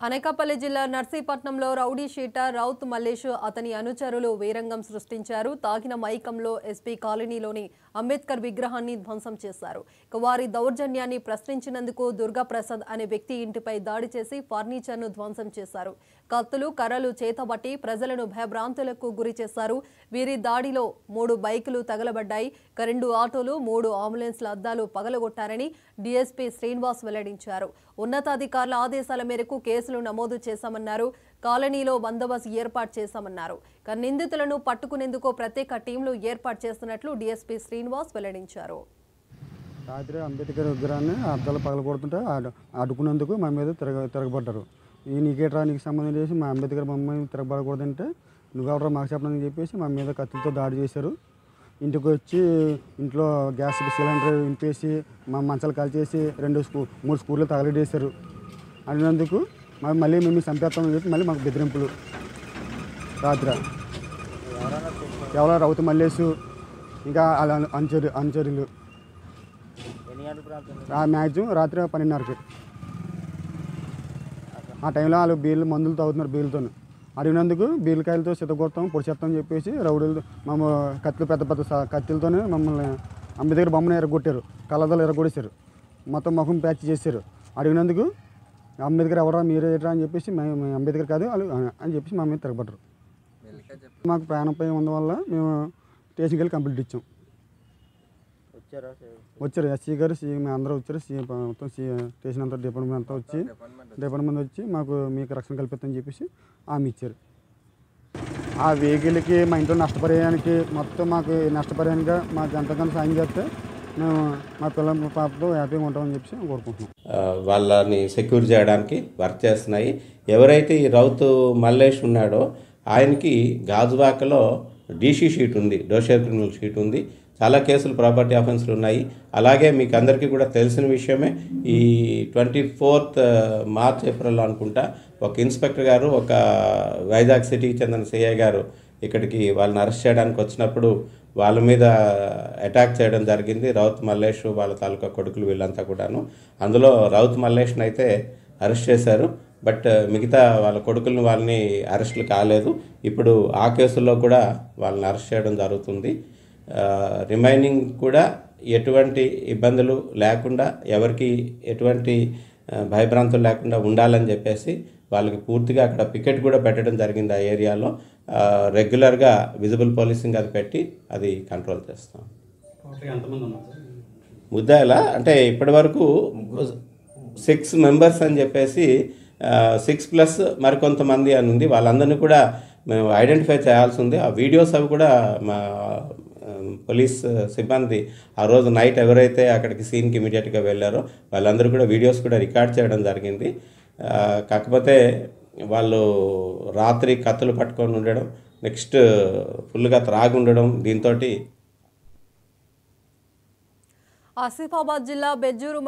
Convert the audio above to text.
అనకాపల్లి జిల్లా నర్సీపట్నంలో rowdy sheeter Raut Mallesh అతని అనుచరులు వీరంగం సృష్టించారు. తాగిన మైకంలో ఎస్పీ కాలనీలోని అంబేద్కర్ విగ్రహాన్ని ధ్వంసం చేశారు. వారి దౌర్జన్యాన్ని ప్రశ్నించినందుకు దుర్గాప్రసాద్ అనే వ్యక్తి ఇంటిపై దాడి చేసి ఫర్నిచర్ను ధ్వంసం చేశారు. కత్తులు కర్రలు చేతబట్టి ప్రజలను భయభ్రాంతులకు గురి చేశారు. వీరి దాడిలో 3 బైకులు తగలబడ్డాయి. 2 ఆటోలు 3 అంబులెన్స్ల అద్దాలు పగలగొట్టారని డీఎస్పీ శ్రీనివాస్ వెల్లడించారు. ఉన్నతాధికారుల ఆదేశాల మేరకు కేసులు నమోదు చేశామన్నారు. కాలనీలో బందోబస్తు ఏర్పాటు చేశామన్నారు. నిందితులను పట్టుకునేందుకు ప్రత్యేక టీంలు ఏర్పాటు చేస్తున్నట్లు డీఎస్పీ శ్రీనివాస్ వెల్లడించారు. రాత్రి అంబేద్కర్ విగ్రహాన్ని అద్దాలు పగలగొడుతుంటే అడ్డుకునేందుకు మా మీద తిరగబడ్డారు. ఈ నీకేట్రా నీకు సంబంధం చేసి మా అంబేద్కర్ బొమ్మని తిరగబడకూడదంటే నువ్వెవరా మాకు చెప్పడానికి చెప్పేసి మా మీద కత్తులతో దాడి చేశారు. ఇంటికి వచ్చి ఇంట్లో గ్యాస్ సిలిండర్ ఇంపేసి మా మంచాలు కాల్చేసి 3 స్కూర్లు తగలడేశారు. అడిగినందుకు మళ్ళీ మేము చంపేస్తామని చెప్పి మళ్ళీ మాకు బెదిరింపులు. రాత్రి ఎవరో రౌతు మల్లేసు ఇంకా అలా అనుచరులు మ్యాక్సిమం రాత్రి 12:30కి. ఆ టైంలో వాళ్ళు మందులు తాగుతున్నారు బీర్లతో. అడిగినందుకు బీర్లకాయలతో సిద్ధగొడతాం పొడి చేస్తామని చెప్పేసి రౌడీలు కత్తులు పెద్ద కత్తులతోనే మమ్మల్ని అంబేద్కర్ బొమ్మను ఎరగొట్టారు. కళ్ళదలు ఎరగొట్టేశారు. మొత్తం ముఖం ప్యాచ్ చేశారు. అడిగినందుకు అంబేద్కర్ ఎవరా మీరే ఎట్రా అని చెప్పేసి మేము అంబేద్కర్ కాదు వాళ్ళు అని చెప్పేసి మా మీద తిరగబడ్డారు. మాకు ప్రాణంపై ఉన్నవల్ల మేము స్టేషన్కి వెళ్ళి కంప్లీట్ ఇచ్చాం. వచ్చారు ఎస్సీ గారు మేము అందరూ వచ్చారు. మొత్తం స్టేషన్ అంతా డిపార్ట్మెంట్ వచ్చి మాకు మీకు రక్షణ కల్పిస్తామని చెప్పేసి హామీ ఇచ్చారు. ఆ వెహికల్కి మా ఇంట్లో నష్టపరిహారానికి మొత్తం మాకు నష్టపరిహారంగా మాకు ఎంతకన్నా సాయం చేస్తే మేము మా పిల్లల పాపతో హ్యాపీగా ఉంటామని చెప్పి కోరుకుంటున్నాం. వాళ్ళని సెక్యూర్ చేయడానికి వర్క్ చేస్తున్నాయి. ఎవరైతే ఈ రౌతు మల్లేష్ ఉన్నాడో ఆయనకి గాజువాకలో డీసీ షీట్ ఉంది, డోషర్ క్రిమినల్ షీట్ ఉంది. చాలా కేసులు ప్రాపర్టీ అఫెన్స్లు ఉన్నాయి. అలాగే మీకు అందరికీ కూడా తెలిసిన విషయమే, ఈ 24th మార్చ్ ఏప్రిల్లో అనుకుంటా ఒక ఇన్స్పెక్టర్ గారు ఒక వైజాగ్ సిటీకి చెందిన సిఐ గారు ఇక్కడికి వాళ్ళని అరెస్ట్ చేయడానికి వచ్చినప్పుడు వాళ్ళ మీద అటాక్ చేయడం జరిగింది. రౌత్ మల్లేష్ వాళ్ళ తాలూకా కొడుకులు వీళ్ళంతా కూడాను. అందులో రౌత్ మల్లేష్ని అయితే అరెస్ట్ చేశారు. బట్ మిగతా వాళ్ళ కొడుకులను వాళ్ళని అరెస్టులు కాలేదు. ఇప్పుడు ఆ కేసుల్లో కూడా వాళ్ళని అరెస్ట్ చేయడం జరుగుతుంది. రిమైనింగ్ కూడా ఎటువంటి ఇబ్బందులు లేకుండా ఎవరికి ఎటువంటి భయభ్రాంతులు లేకుండా ఉండాలని చెప్పేసి వాళ్ళకి పూర్తిగా అక్కడ పికెట్ కూడా పెట్టడం జరిగింది. ఆ ఏరియాలో రెగ్యులర్గా విజిబుల్ పోలీసింగ్ అది పెట్టి అది కంట్రోల్ చేస్తాం. ముద్దాయిలా అంటే ఇప్పటి వరకు 6 మెంబర్స్ అని చెప్పేసి 6+ మరికొంతమంది అని ఉంది. వాళ్ళందరినీ కూడా మేము ఐడెంటిఫై చేయాల్సి ఉంది. ఆ వీడియోస్ అవి కూడా మా పోలీస్ సిబ్బంది ఆ రోజు నైట్ ఎవరైతే అక్కడికి సీన్కి ఇమీడియట్గా వెళ్ళారో వాళ్ళందరూ కూడా వీడియోస్ కూడా రికార్డ్ చేయడం జరిగింది. కాకపోతే వాళ్ళు రాత్రి కత్తులు పట్టుకొని ఉండడం, నెక్స్ట్ ఫుల్గా త్రాగి ఉండడం, దీంతో ఆసిఫాబాద్ జిల్లా బెజ్జూరు